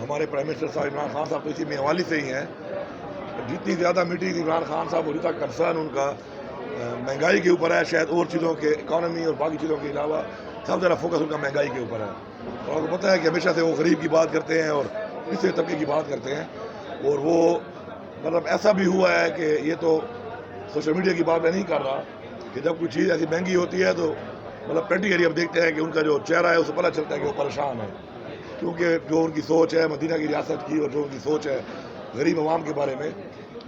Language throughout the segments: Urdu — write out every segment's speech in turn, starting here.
ہمارے پرائم منسٹر صاحب عمران خان صاحب تو اسی میں حوالی سے ہی ہیں. جتنی زیادہ میٹنگ عمران خان صاحب اور جتنا کنسرن ان کا مہنگائی کے اوپر ہے، شاید اور چیزوں کے اکانومی اور باقی چیزوں کے علاوہ سب زیادہ فوکس ان کا مہنگائی کے اوپر ہے. اور آپ کو پتہ ہے کہ ہمیشہ سے وہ غریب کی بات کرتے ہیں اور پچھلے طبقے کی بات کرتے ہیں. اور وہ مطلب ایسا بھی ہوا ہے کہ یہ تو سوشل میڈیا کی بات میں نہیں کر رہا کہ جب کوئی چیز ایسی مہنگی ہوتی ہے تو مطلب پریکٹیکلی ہم دیکھتے ہیں کہ ان کا جو چہرہ ہے اسے پتہ چلتا ہے کہ وہ پریشان ہے، کیونکہ جو ان کی سوچ ہے مدینہ کی ریاست کی اور جو ان کی سوچ ہے غریب عوام کے بارے میں،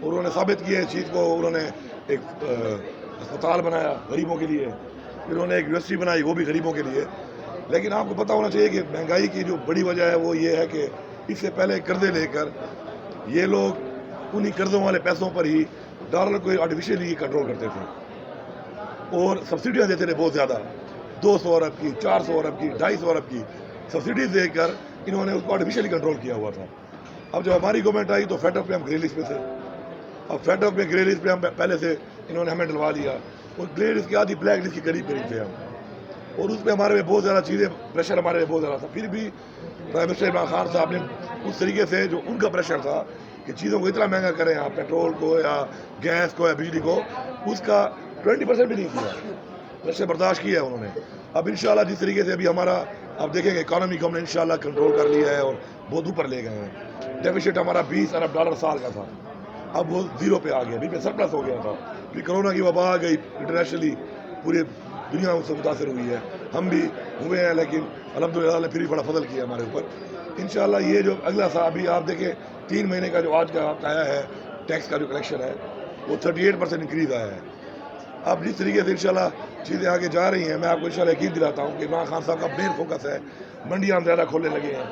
اور انہوں نے ثابت کیا اس چیز کو. انہوں نے ایک اسپتال بنایا غریبوں کے لیے، پھر انہوں نے ایک یونیورسٹی بنائی وہ بھی غریبوں کے لیے. لیکن آپ کو پتہ ہونا چاہیے کہ مہنگائی کی جو بڑی وجہ ہے وہ یہ ہے کہ اس سے پہلے قرضے لے کر یہ لوگ انہی قرضوں والے پیسوں پر ہی ڈالر کو آرٹیفیشلی کنٹرول کرتے تھے اور سبسڈیاں دیتے تھے بہت زیادہ، 200 ارب کی، 400 ارب کی، 250 ارب کی سبسڈیز دے کر انہوں نے اس کو آرٹیفیشلی کنٹرول کیا ہوا تھا. اب جب ہماری گورنمنٹ آئی تو فیٹ آف پہ ہم گرے لسٹ پہ تھے. اب فیٹ آف پہ گرے لسٹ پہ ہم پہلے سے انہوں نے ہمیں ڈلوا دیا اور گرے لسٹ کی آدھی بلیک لسٹ کے قریب تھے ہم، اور اس پہ ہمارے میں بہت زیادہ چیزیں پریشر ہمارے بہت زیادہ تھا. پھر بھی پرائم منسٹر عمران خان صاحب نے اس طریقے سے جو ان کا پریشر تھا کہ چیزوں کو اتنا مہنگا کریں آپ پیٹرول کو یا گیس کو یا بجلی کو، اس کا 20% بھی نہیں کیا، پریشر برداشت کیا ہے انہوں نے. اب انشاءاللہ جس طریقے سے ابھی ہمارا آپ دیکھیں گے اکانومی کو ہم نے انشاءاللہ کنٹرول کر لیا ہے اور بہت اوپر لے گئے ہیں. ڈیفیسٹ ہمارا 20 ارب ڈالر سال کا تھا، اب وہ زیرو پہ آ گیا، ابھی پہ سرپلس ہو گیا تھا. پھر کرونا کی وبا آ گئی، انٹرنیشنلی پورے دنیا اس سے متاثر ہوئی ہے، ہم بھی ہوئے ہیں، لیکن الحمدللہ اللہ نے پھر بھی بڑا فضل کیا ہمارے اوپر. انشاءاللہ یہ جو اگلا سال ابھی آپ دیکھیں 3 مہینے کا جو آج کا آیا ہے ٹیکس کا جو کلیکشن ہے وہ 38% انکریز آیا ہے. اب جس طریقے سے انشاءاللہ چیزیں آگے جا رہی ہیں میں آپ کو انشاءاللہ یقین دلاتا ہوں کہ عمران خان صاحب کا مین فوکس ہے منڈیاں ہم زیادہ کھولنے لگے ہیں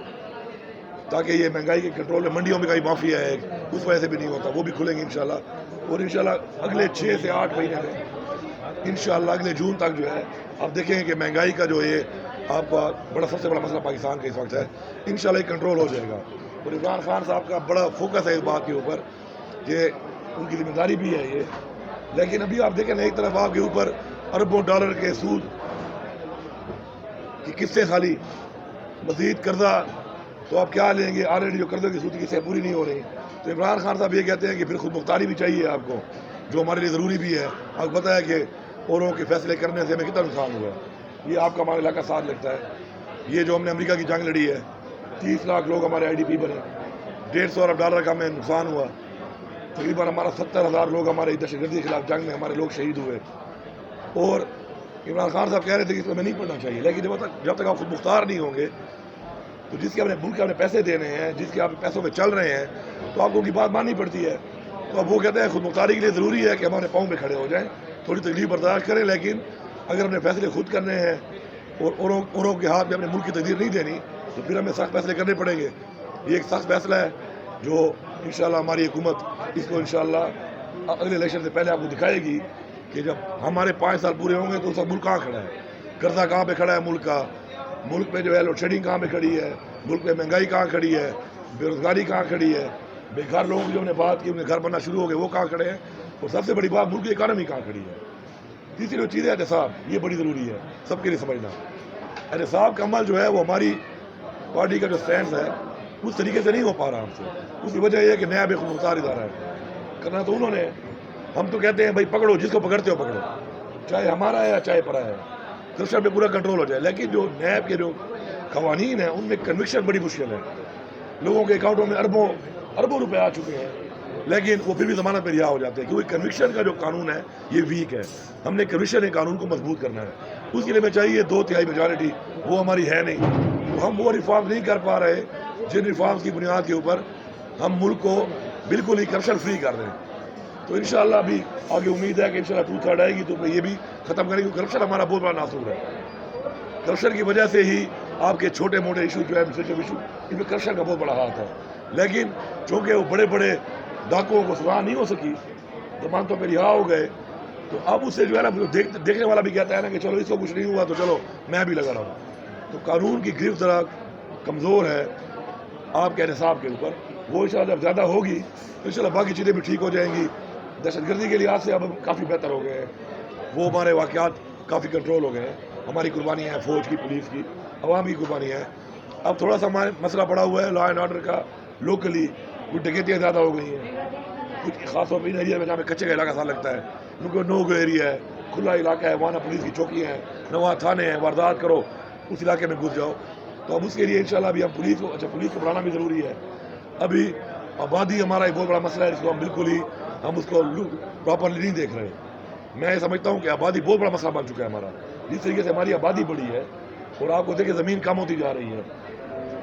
تاکہ یہ مہنگائی کے کنٹرول میں منڈیوں میں کہیں مافیا ہے اس وجہ سے بھی نہیں ہوتا، وہ بھی کھلیں گے انشاءاللہ. اور انشاءاللہ اگلے 6 سے 8 مہینے میں انشاءاللہ اگلے جون تک جو ہے آپ دیکھیں گے کہ مہنگائی کا جو یہ آپ کا سب سے بڑا مسئلہ پاکستان کا اس وقت ہے، انشاءاللہ یہ کنٹرول ہو جائے گا. اور عمران خان صاحب کا بڑا فوکس ہے اس بات کے اوپر کہ ان کی ذمہ داری بھی ہے یہ. لیکن ابھی آپ دیکھیں نا ایک طرف آپ کے اوپر اربوں ڈالر کے سود کی قسطیں خالی، مزید قرضہ تو آپ کیا لیں گے، آلریڈی جو قرضوں کی سود کی قسطیں پوری نہیں ہو رہی. تو عمران خان صاحب یہ کہتے ہیں کہ پھر خود مختاری بھی چاہیے آپ کو، جو ہمارے لیے ضروری بھی ہے. آپ کو پتہ ہے کہ اوروں کے فیصلے کرنے سے ہمیں کتنا نقصان ہوا ہے، یہ آپ کا ہمارا علاقہ ساتھ لگتا ہے. یہ جو ہم نے امریکہ کی جنگ لڑی ہے 30 لاکھ لوگ ہمارے IDP بنے، 150 ارب ڈالر کا ہمیں نقصان ہوا، تقریباً ہمارا 70,000 لوگ ہمارے دہشت گردی کے خلاف جنگ میں ہمارے لوگ شہید ہوئے. اور عمران خان صاحب کہہ رہے تھے کہ اس میں ہمیں نہیں پڑھنا چاہیے، لیکن جب تک آپ خود مختار نہیں ہوں گے تو جس کے اپنے ملک کے اپنے پیسے دینے ہیں، جس کے آپ پیسوں پہ چل رہے ہیں تو آپ کو ان کی بات ماننی پڑتی ہے. تو اب وہ کہتے ہیں خود مختاری کے لیے ضروری ہے کہ ہمارے پاؤں پہ کھڑے ہو جائیں، تھوڑی تکلیف برداشت کریں، لیکن اگر اپنے فیصلے خود کرنے ہیں اور اوروں کے ہاتھ میں اپنے ملک کی تقدیر نہیں دینی تو پھر ہمیں سخت فیصلے کرنے پڑیں گے. یہ ایک سخت فیصلہ ہے جو انشاءاللہ ہماری حکومت اس کو انشاءاللہ اگلے الیکشن سے پہلے آپ کو دکھائے گی کہ جب ہمارے 5 سال پورے ہوں گے تو اس وقت ملک کہاں کھڑا ہے، قرضہ کہاں پہ کھڑا ہے ملک کا، ملک پہ جو ہے لوڈ شیڈنگ کہاں پہ کھڑی ہے، ملک پہ مہنگائی کہاں کھڑی ہے، بے روزگاری کہاں کھڑی ہے، بے گھر لوگوں کی جو ہم نے بات کی ان کے گھر بننا شروع ہو گئے وہ کہاں کھڑے ہیں، اور سب سے بڑی بات ملک کی اکانومی کہاں کھڑی ہے. تیسری جو چیز ہے احتساب، یہ بڑی ضروری ہے سب کے لیے سمجھنا. احتساب کا عمل جو ہے وہ ہماری پارٹی کا جو سٹینڈ ہے اس طریقے سے نہیں ہو پا رہا ہم سے. اس کی وجہ یہ ہے کہ نیا بے خود مختار ادارہ ہے، کرنا تو انہوں نے. ہم تو کہتے ہیں بھائی پکڑو، جس کو پکڑتے ہو پکڑو، چاہے ہمارا ہے یا چاہے پرا ہے، کرپشن پہ پورا کنٹرول ہو جائے. لیکن جو نیب کے جو قوانین ہیں ان میں کنوکشن بڑی مشکل ہے. لوگوں کے اکاؤنٹوں میں اربوں روپے آ چکے ہیں لیکن وہ پھر بھی ضمانت پہ رہا ہو جاتے ہیں کیونکہ کنوکشن کا جو قانون ہے یہ ویک ہے. ہم نے کنوکشن کے قانون کو مضبوط کرنا ہے، اس کے لیے میں چاہیے 2/3 میجارٹی، وہ ہماری ہے نہیں. تو ہم وہ ریفارم نہیں کر پا رہے جن ریفارمز کی بنیاد کے اوپر ہم ملک کو بالکل ہی کرپشن فری کر رہے ہیں. تو انشاءاللہ ابھی آگے امید ہے کہ انشاءاللہ 2/3 آئے گی تو یہ بھی ختم کریں گے. کرپشن ہمارا بہت بڑا ناسور ہے. کرپشن کی وجہ سے ہی آپ کے چھوٹے موٹے ایشو جو ہے ایڈمنسٹریٹو ایشو ان میں کرپشن کا بہت بڑا ہاتھ ہے. لیکن چونکہ وہ بڑے بڑے ڈاکوؤں کو سزا نہیں ہو سکی، ضمانتوں پہ رہا ہو گئے، تو اب اس سے جو ہے نا دیکھنے والا بھی کہتا ہے نا کہ چلو اس کو کچھ نہیں ہوا تو چلو میں بھی لگا رہا ہوں. تو قانون کی گرفت ذرا کمزور ہے آپ کے احتساب کے اوپر. وہ انشاءاللہ جب زیادہ ہوگی تو انشاءاللہ باقی چیزیں بھی ٹھیک ہو جائیں گی. دہشت گردی کے لحاظ سے اب کافی بہتر ہو گئے ہیں، وہ ہمارے واقعات کافی کنٹرول ہو گئے ہیں. ہماری قربانیاں ہیں، فوج کی، پولیس کی، عوام کی قربانیاں ہیں. اب تھوڑا سا ہمارے مسئلہ پڑا ہوا ہے لا اینڈ آرڈر کا، لوکلی کچھ ڈکیتیاں زیادہ ہو گئی ہیں، کچھ خاص طور پہ ان ایریا میں جہاں پہ کچے کا علاقہ سا لگتا ہے، کیونکہ نو گو ایریا ہے، کھلا علاقہ ہے، وہاں پولیس کی چوکیاں ہیں، نہ وہاں تھانے ہیں، واردات کرو اس علاقے میں گھس جاؤ. تو اب اس کے لیے انشاءاللہ ابھی ہم پولیس کو بڑھانا بھی ضروری ہے. ابھی آبادی ہمارا ایک بہت بڑا مسئلہ ہے، اس کو ہم بالکل ہی ہم اس کو پراپرلی نہیں دیکھ رہے. میں یہ سمجھتا ہوں کہ آبادی بہت بڑا مسئلہ بن چکا ہے ہمارا. جس طریقے سے ہماری آبادی بڑی ہے اور آپ کو دیکھیں زمین کم ہوتی جا رہی ہے،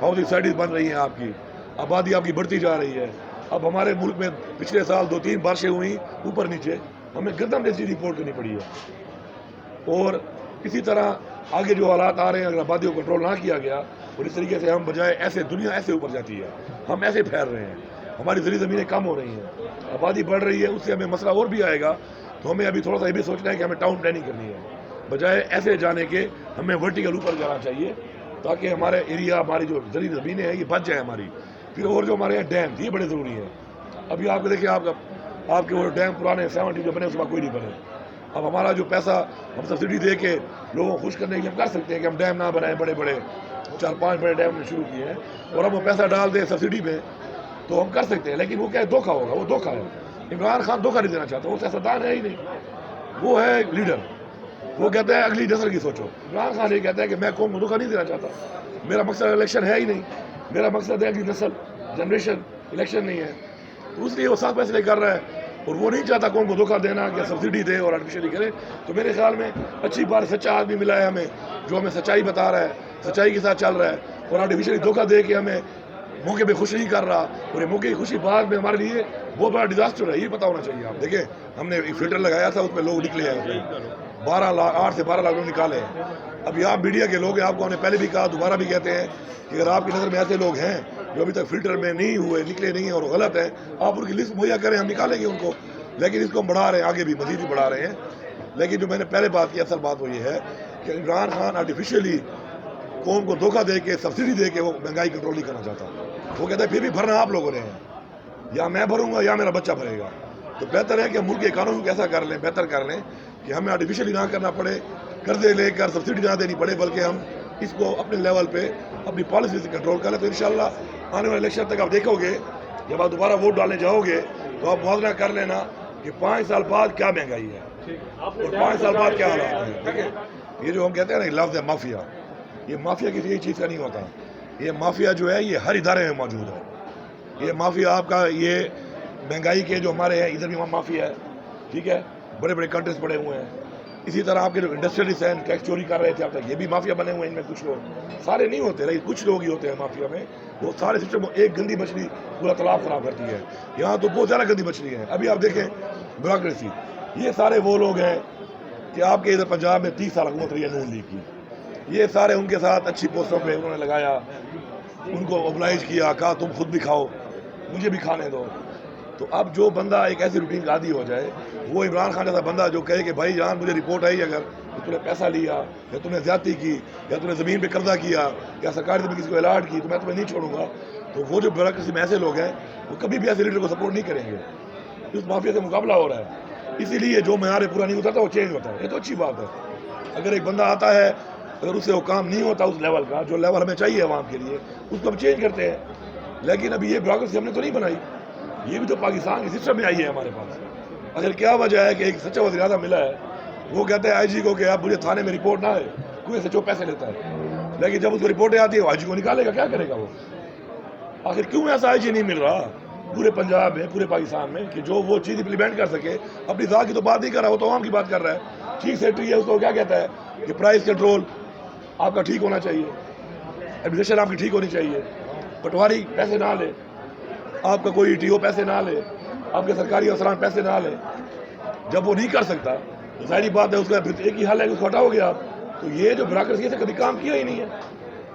ہاؤسنگ سائٹس بن رہی ہیں، آپ کی آبادی آپ کی بڑھتی جا رہی ہے. اب ہمارے ملک میں پچھلے سال 2-3 بارشیں ہوئیں اوپر نیچے، ہمیں گندم جیسی رپورٹ کرنی پڑی ہے. اور اسی طرح آگے جو حالات آ رہے ہیں اگر آبادی کو کنٹرول نہ کیا گیا اور اس طریقے سے ہم بجائے ایسے دنیا ایسے اوپر جاتی ہے، ہم ایسے پھیل رہے ہیں، ہماری زرعی زمینیں کم ہو رہی ہیں، آبادی بڑھ رہی ہے، اس سے ہمیں مسئلہ اور بھی آئے گا. تو ہمیں ابھی تھوڑا سا یہ بھی سوچنا ہے کہ ہمیں ٹاؤن پلاننگ کرنی ہے، بجائے ایسے جانے کے ہمیں ورٹیکل اوپر جانا چاہیے تاکہ ہمارے ایریا ہماری جو زرعی زمینیں ہیں یہ بچ جائیں ہماری. پھر اور جو ہمارے یہاں ڈیم یہ بڑے ضروری ہیں. ابھی آپ کو دیکھیں آپ کے وہ ڈیم پرانے 70 جو بنے اس میں کوئی نہیں بنے. اب ہمارا جو پیسہ ہم سبسڈی دے کے لوگوں کو خوش کرنے کے لیے ہم کر سکتے ہیں کہ ہم ڈیم نہ بنائیں، بڑے 4-5 بڑے ڈیم نے شروع کیے ہیں اور ہم وہ پیسہ ڈال دیں سبسڈی میں تو ہم کر سکتے ہیں. لیکن وہ کیا ہے، دھوکہ ہوگا، وہ دھوکہ ہے. عمران خان دھوکہ نہیں دینا چاہتا، وہ سیاستدان ہے ہی نہیں، وہ ہے لیڈر. وہ کہتا ہے اگلی نسل کی سوچو. عمران خان یہ کہتا ہے کہ میں قوم کو دھوکہ نہیں دینا چاہتا، میرا مقصد الیکشن ہے ہی نہیں، میرا مقصد ہے اگلی نسل، جنریشن، الیکشن نہیں ہے. تو اس لیے وہ صاف فیصلے کر رہا ہے اور وہ نہیں چاہتا قوم کو دھوکہ دینا کہ سبسڈی دے اور آرٹیفیشلی کرے. تو میرے خیال میں اچھی بات سچا آدمی ملا ہے ہمیں جو ہمیں سچائی بتا رہا ہے، سچائی کے ساتھ چل رہا ہے اور آرٹیفیشلی دھوکہ دے کے ہمیں موقع پہ خوش نہیں کر رہا. اور یہ موقع کی خوشی بعد میں ہمارے لیے بہت بڑا ڈیزاسٹر ہے، یہ پتہ ہونا چاہیے. آپ دیکھیں ہم نے ایک فلٹر لگایا تھا، اس میں لوگ نکلے ہیں، 8 سے 12 لاکھ لوگ نکالے ہیں. ابھی آپ میڈیا کے لوگ ہیں، آپ کو ہم نے پہلے بھی کہا، دوبارہ بھی کہتے ہیں کہ اگر آپ کی نظر میں ایسے لوگ ہیں جو ابھی تک فلٹر میں نہیں ہوئے، نکلے نہیں ہیں اور غلط ہیں، آپ ان کی لسٹ مہیا کریں، ہم نکالیں گے ان کو. لیکن اس کو ہم بڑھا رہے ہیں، آگے بھی مزید بھی بڑھا رہے ہیں. لیکن جو میں نے پہلے بات کی، اصل بات وہ یہ ہے کہ عمران خان آرٹیفیشلی قوم کو دھوکہ دے کے سبسڈی دے کے وہ مہنگائی کنٹرول نہیں کرنا چاہتا. وہ کہتا ہے پھر بھی بھرنا آپ لوگوں نے ہے، یا میں بھروں گا یا میرا بچہ بھرے گا. تو بہتر ہے کہ ہم ملک کے قانون کو ایسا کر لیں، بہتر کر لیں کہ ہمیں آرٹیفیشلی نہ کرنا پڑے، قرضے لے کر سبسڈی نہ دینی پڑے، بلکہ ہم اس کو اپنے لیول پہ اپنی پالیسی سے کنٹرول کر لیں. تو انشاءاللہ آنے والے الیکشن تک آپ دیکھو گے، جب آپ دوبارہ ووٹ ڈالنے جاؤ گے تو آپ موازنہ کر لینا کہ 5 سال بعد کیا مہنگائی ہے اور 5 سال بعد کیا حالات ہیں. ٹھیک ہے، یہ جو ہم کہتے ہیں نا لفظ ہے مافیا، یہ مافیا کسی ایک چیز کا نہیں ہوتا. یہ مافیا جو ہے یہ ہر ادارے میں موجود ہے. یہ مافیا آپ کا یہ مہنگائی کے جو ہمارے ہیں ادھر بھی مافیا ہے. ٹھیک ہے، بڑے بڑے کنٹریز پڑے ہوئے ہیں. اسی طرح آپ کے جو انڈسٹریلسٹ ہیں، ٹیکس چوری کر رہے تھے اب تک، یہ بھی مافیا بنے ہوئے ہیں. ان میں کچھ لوگ، سارے نہیں ہوتے لیکن کچھ لوگ ہی ہوتے ہیں مافیا میں. وہ سارے سسٹم، ایک گندی مچھلی پورا تالاب خراب کرتی ہے. یہاں تو بہت زیادہ گندی مچھلی ہے. ابھی آپ دیکھیں بیوروکریسی، یہ سارے وہ لوگ ہیں کہ آپ کے ادھر پنجاب میں 30 سال حکومت رہی ہے نون لیگ کی. یہ سارے ان کے ساتھ اچھی پوسٹوں پہ انہوں نے لگایا، ان کو اوبلائز کیا، کہا تم خود بھی کھاؤ، مجھے بھی کھانے دو. تو اب جو بندہ ایک ایسی روٹین کا عادی ہو جائے، وہ عمران خان جیسا بندہ جو کہے کہ بھائی جان مجھے رپورٹ آئی اگر تو تم نے پیسہ لیا یا تم نے زیادتی کی یا تم نے زمین پہ قبضہ کیا یا سرکاری زمین کسی کو الاٹ کی تو میں تمہیں نہیں چھوڑوں گا. تو وہ جو بیوروکریسی میں ایسے لوگ ہیں وہ کبھی بھی ایسے لیڈر کو سپورٹ نہیں کریں گے. اس مافیا سے مقابلہ ہو رہا ہے، اسی لیے جو معیار پورا نہیں ہوتا تھا وہ چینج ہوتا ہے. یہ تو اچھی بات ہے. اگر ایک بندہ آتا ہے، اگر اس سے وہ کام نہیں ہوتا اس لیول کا جو لیول ہمیں چاہیے عوام کے لیے، اس کو ہم چینج کرتے ہیں. لیکن ابھی یہ بیوروکریسی ہم نے تو نہیں بنائی، یہ بھی تو پاکستان کے سسٹم میں آئی ہے ہمارے پاس. اگر کیا وجہ ہے کہ ایک سچا وزیر اعظم ملا ہے، وہ کہتا ہے آئی جی کو کہ آپ مجھے تھانے میں رپورٹ نہ ہے، کوئی سچو پیسے لیتا ہے. لیکن جب اس کو رپورٹیں آتی ہے وہ آئی جی کو نکالے گا، کیا کرے گا وہ؟ آخر کیوں ایسا آئی جی نہیں مل رہا پورے پنجاب میں، پورے پاکستان میں، کہ جو وہ چیز امپلیمنٹ کر سکے؟ اپنی ذات کی تو بات نہیں کر رہا، وہ تو عوام کی بات کر رہا ہے. چیف سیکرٹری ہے، اس کو کیا کہتا ہے کہ پرائز کنٹرول آپ کا ٹھیک ہونا چاہیے، ایڈمنسٹریشن آپ کی ٹھیک ہونی چاہیے، پٹواری پیسے نہ لے، آپ کا کوئی ٹی او پیسے نہ لے، آپ کے سرکاری افسران پیسے نہ لیں. جب وہ نہیں کر سکتا تو ظاہری بات ہے اس کا پھر ایک ہی حل ہے کہ اس کو ہٹاؤ گے آپ. تو یہ جو بیوروکریسی سے کبھی کام کیا ہی نہیں ہے،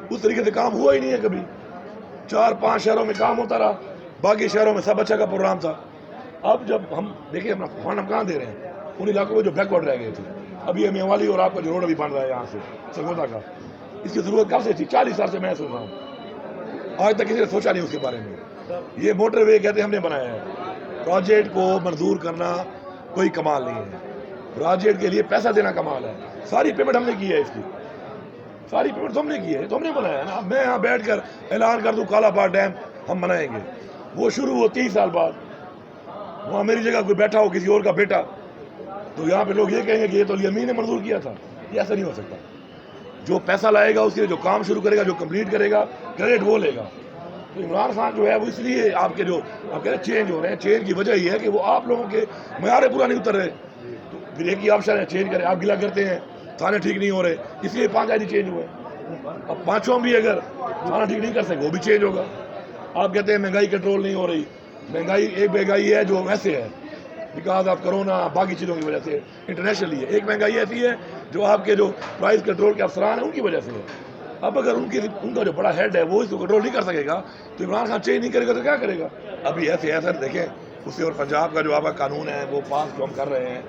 اس طریقے سے کام ہوا ہی نہیں ہے کبھی. 4-5 شہروں میں کام ہوتا رہا، باقی شہروں میں سب اچھا کا پروگرام تھا. اب جب ہم دیکھیں اپنا فنڈ ہم کہاں دے رہے ہیں ان علاقوں میں جو بیک ورڈ رہ گئے تھے. ابھی یہ میوالی اور آپ کا جو روڈ ابھی بن رہا ہے یہاں سے سرگودا کا، اس کی ضرورت کب سے تھی؟ 40 سال سے میں سن رہا ہوں، آج تک کسی نے سوچا نہیں اس کے بارے میں. یہ موٹر وے کہتے ہیں ہم نے بنایا ہے. پروجیکٹ کو منظور کرنا کوئی کمال نہیں ہے، پروجیکٹ کے لیے پیسہ دینا کمال ہے. ساری پیمنٹ ہم نے کی ہے اس کی. ساری پیمنٹ تم نے کی ہے، تم نے بنایا ہے نا. میں یہاں بیٹھ کر اعلان کر دوں کالا پاڑ ڈیم ہم بنائیں گے، وہ شروع ہو 30 سال بعد، وہاں میری جگہ کوئی بیٹھا ہو کسی اور کا بیٹا، تو یہاں پہ لوگ یہ کہیں گے کہ یہ تو علی امین نے منظور کیا تھا. یہ ایسا نہیں ہو سکتا. جو پیسہ لائے گا اس کے لیے جو کام شروع کرے گا، جو کمپلیٹ کرے گا، کریڈٹ وہ لے گا. تو عمران خان جو ہے وہ اس لیے آپ کے جو آپ کہہ رہے ہیں چینج ہو رہے ہیں، چینج کی وجہ یہ ہے کہ وہ آپ لوگوں کے معیار پورا نہیں اتر رہے. تو پھر ایک ہی آپشن ہے چینج کریں. آپ گلا کرتے ہیں تھانے ٹھیک نہیں ہو رہے، اس لیے 5 آئی چینج ہوئے. اب 5 بھی اگر تھانہ ٹھیک نہیں کر سکے وہ بھی چینج ہوگا. آپ کہتے ہیں مہنگائی کنٹرول نہیں ہو رہی. مہنگائی ایک مہنگائی ہے جو ویسے ہے بیکاز آف کرونا باقی چیزوں کی وجہ سے انٹرنیشنلی ہے. ایک مہنگائی ایسی ہے جو آپ کے جو پرائز کنٹرول کے افسران ہیں ان کی وجہ سے ہے. اب اگر ان کا جو بڑا ہیڈ ہے وہ اس کو کنٹرول نہیں کر سکے گا تو عمران خان چینج نہیں کرے گا تو کیا کرے گا. ابھی ایسے دیکھیں اس سے، اور پنجاب کا جو آپ کا قانون ہے وہ پاس جو ہم کر رہے ہیں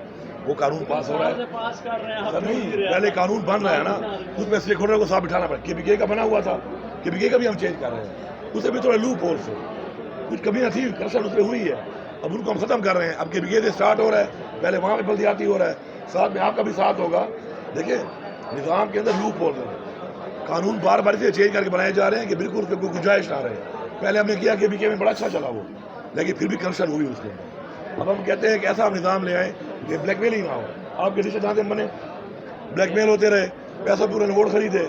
وہ قانون پاس ہو رہا ہے. نہیں، پہلے قانون بن رہا ہے نا، اس میں اسٹیک ہولڈر کو ساتھ بٹھانا پڑا. کے پی کے کا بنا ہوا تھا، کے پی کے کا بھی ہم چینج کر رہے ہیں. اسے بھی تھوڑے لوپ ہول سے کچھ کمی نہ تھی، کرپشن اس میں ہوئی ہے. اب ان کو ہم ختم کر رہے ہیں. اب کے پی کے سے اسٹارٹ ہو رہا ہے، پہلے وہاں پہ بلدیاتی ہو رہا ہے، ساتھ میں آپ کا بھی ساتھ ہوگا. دیکھیں نظام کے اندر لوپ ہول ہے، قانون بار بار سے چینج کر کے بنائے جا رہے ہیں کہ بالکل اس پہ کوئی گنجائش نہ رہے. پہلے ہم نے کیا کے پی کے میں بڑا اچھا چلا وہ، لیکن پھر بھی کرپشن ہوئی اس کے اندر. اب ہم کہتے ہیں کہ ایسا ہم نظام لے آئیں کہ بلیک میل ہی نہ ہو. آپ کے رشتے دار بنے بلیک میل ہوتے رہے، پیسوں پہ انہوں نے ووٹ خریدے.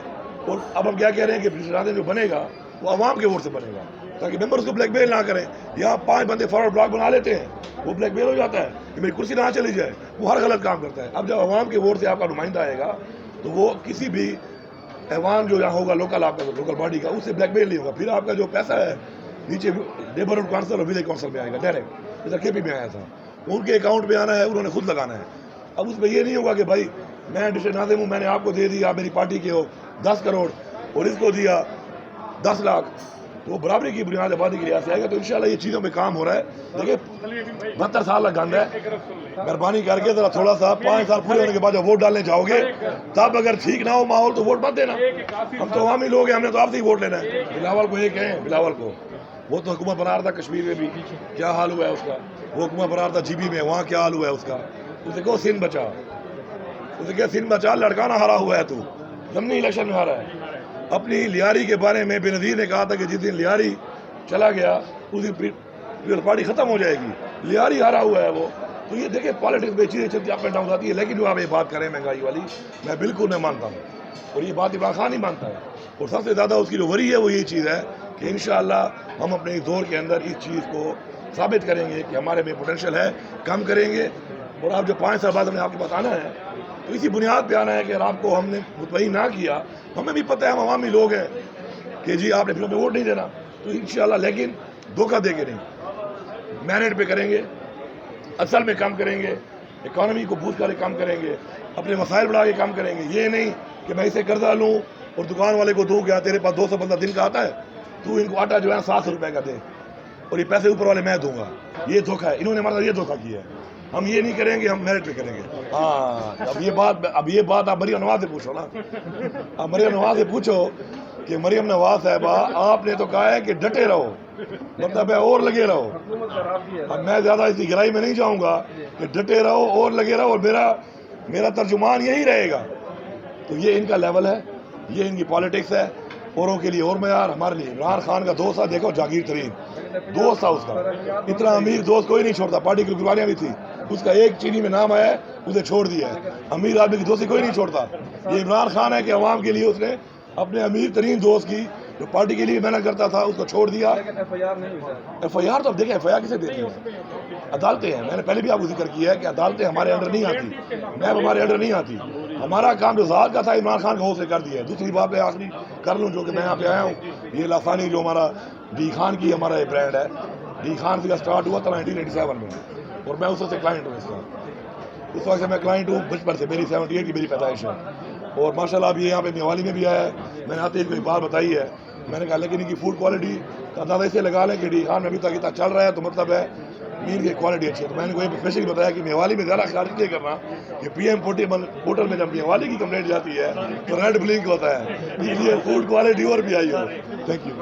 اور اب ہم کیا کہہ رہے ہیں کہ رشتے دار جو بنے گا وہ عوام کے ووٹ سے بنے گا، تاکہ ممبرس کو بلیک میل نہ کریں. یہاں 5 بندے فارورڈ بلاک بنا لیتے ہیں، وہ بلیک میل ہو جاتا ہے کہ میری کرسی نہ چلی جائے. وہ ہر غلط کام کرتا ہے. اب جب عوام کے ووٹ سے آپ کا نمائندہ آئے گا تو وہ کسی بھی ایوان جو یہاں ہوگا لوکل، آپ کا لوکل باڈی کا، اس سے بلیک میل نہیں ہوگا. پھر آپ کا جو پیسہ ہے نیچے نیبرہڈ کونسل اور ولیج کونسل میں آئے گا ڈائریکٹ، جیسا کے پی میں آیا تھا. ان کے اکاؤنٹ میں آنا ہے، انہوں نے خود لگانا ہے. اب اس میں یہ نہیں ہوگا کہ بھائی میں ڈسٹرکٹ ناظم ہوں، میں نے آپ کو دے دیا، آپ میری پارٹی کے ہو 10 کروڑ اور اس کو دیا 10 لاکھ، تو وہ برابری کی بنیاد آبادی کے لحاظ سے آئے گا. تو انشاءاللہ یہ چیزوں پہ کام ہو رہا ہے. دیکھیں 72 سال کا گند ہے. مہربانی کر کے ذرا تھوڑا سا 5 سال پورے ہونے کے بعد جب ووٹ ڈالنے جاؤ گے تب اگر ٹھیک نہ ہو ماحول تو ووٹ مت دینا. ہم تو عوامی لوگ ہیں، ہم نے تو آپ سے ہی ووٹ لینا ہے. بلاول کو یہ کہیں، بلاول کو وہ تو حکومت بنا رہا تھا کشمیر میں بھی، کیا حال ہوا ہے اس کا. وہ حکومت بنا رہا تھا جی بی میں، وہاں کیا حال ہوا ہے اس کا. اسے کہو سندھ بچا، اسے کہ سندھ بچا، لڑکانا ہارا ہوا ہے تو ضمنی الیکشن میں ہارا ہے. اپنی لیاری کے بارے میں بے نظیر نے کہا تھا کہ جس دن لیاری چلا گیا اس دن پیپلز پارٹی ختم ہو جائے گی. لیاری ہارا ہوا ہے وہ. تو یہ دیکھیں پالیٹکس میں چیزیں چلتی اپ اینڈ ڈاؤن آتی ہے. لیکن جو آپ یہ بات کریں مہنگائی والی، میں بالکل نہیں مانتا ہوں، اور یہ بات عمران خان ہی مانتا ہے. اور سب سے زیادہ اس کی جو وری ہے وہ یہی چیز ہے کہ انشاءاللہ ہم اپنے اس دور کے اندر اس چیز کو ثابت کریں گے کہ ہمارے میں پوٹینشیل ہے، کم کریں گے. اور آپ جو 5 سال بعد ہم نے آپ کے پاس آنا ہے تو اسی بنیاد پہ آنا ہے کہ اگر آپ کو ہم نے مطمئن نہ کیا، ہمیں بھی پتہ ہے ہم عوامی لوگ ہیں کہ جی آپ نے فلم میں ووٹ نہیں دینا، تو انشاءاللہ لیکن دھوکہ دے کے نہیں، میرٹ پہ کریں گے، اصل میں کام کریں گے، اکانومی کو بوسٹ کر کے کام کریں گے، اپنے مسائل بڑھا کے کام کریں گے. یہ نہیں کہ میں اسے قرضہ لوں اور دکان والے کو دوں کہ تیرے پاس 200 بندہ دن کا آتا ہے، تو ان کو آٹا جو ہے 700 روپے کا دے اور یہ پیسے اوپر والے میں دوں گا. یہ دھوکہ ہے. انہوں نے ہمارا یہ دھوکہ کیا ہے. ہم یہ نہیں کریں گے، ہم میرٹ پہ کریں گے. ہاں اب یہ بات آپ مریم نواز سے پوچھو نا. آپ مریم نواز سے پوچھو کہ مریم نواز صاحبہ آپ نے تو کہا ہے کہ ڈٹے رہو، مطلب ہے اور لگے رہو. اب میں زیادہ اس کی گہرائی میں نہیں جاؤں گا کہ ڈٹے رہو اور لگے رہو، اور میرا ترجمان یہی رہے گا. تو یہ ان کا لیول ہے، یہ ان کی پالیٹکس ہے. اوروں کے لیے اور معیار، ہمارے لیے. عمران خان کا دوست تھا، دیکھو جاگیر ترین دوست تھا اس کا. اتنا امیر دوست کوئی نہیں چھوڑتا. پارٹی کی قربانیاں بھی تھی، اس کا ایک چینی میں نام آیا ہے اسے چھوڑ دیا ہے. امیر آدمی کی دوستی کوئی نہیں چھوڑتا. یہ عمران خان ہے کہ عوام کے لیے اس نے اپنے امیر ترین دوست کی جو پارٹی کے لیے محنت کرتا تھا اس کو چھوڑ دیا. ایف آئی آر تو اب دیکھیں ایف آئی آر کسے دیتی ہیں؟ عدالتیں ہیں. میں نے پہلے بھی آپ کو ذکر کیا ہے کہ عدالتیں ہمارے انڈر نہیں آتی، میب ہمارے انڈر نہیں آتی. ہمارا کام جو ذات کا تھا عمران خان کا حوصلے کر دیا ہے. دوسری بات میں آخری کر لوں جو کہ میں یہاں پہ آیا ہوں، یہ لاسانی جو ہمارا ڈی خان کی ہمارا یہ برانڈ ہے، ڈی خان سے اسٹارٹ ہوا تھا 1987 میں، اور میں اس سے کلائنٹ ہوں. اس وقت سے میں کلائنٹ ہوں بچپن سے. میری 78 کی میری پیدائش ہے، اور ماشاء اللہ اب یہ یہاں پہ میوالی میں بھی آیا ہے. میں نے آتے ہی کوئی بات بتائی ہے، میں نے کہا لیکن ان کی فوڈ کوالٹی کا اندازہ اسے لگا لیں کہ ڈی خان میں ابھی تک اتنا چل رہا ہے تو مطلب ہے مین کی کوالٹی اچھی ہے. تو میں نے کوئی اسپیشلی بتایا کہ میوالی میں زیادہ خیال نہیں کرنا کہ پی ایم پورٹل میں جب میوالی کی کمپلینٹ جاتی ہے تو ریڈ بلنک ہوتا ہے، اس لیے فوڈ کوالٹی اور بھی آئی ہو. Thank you.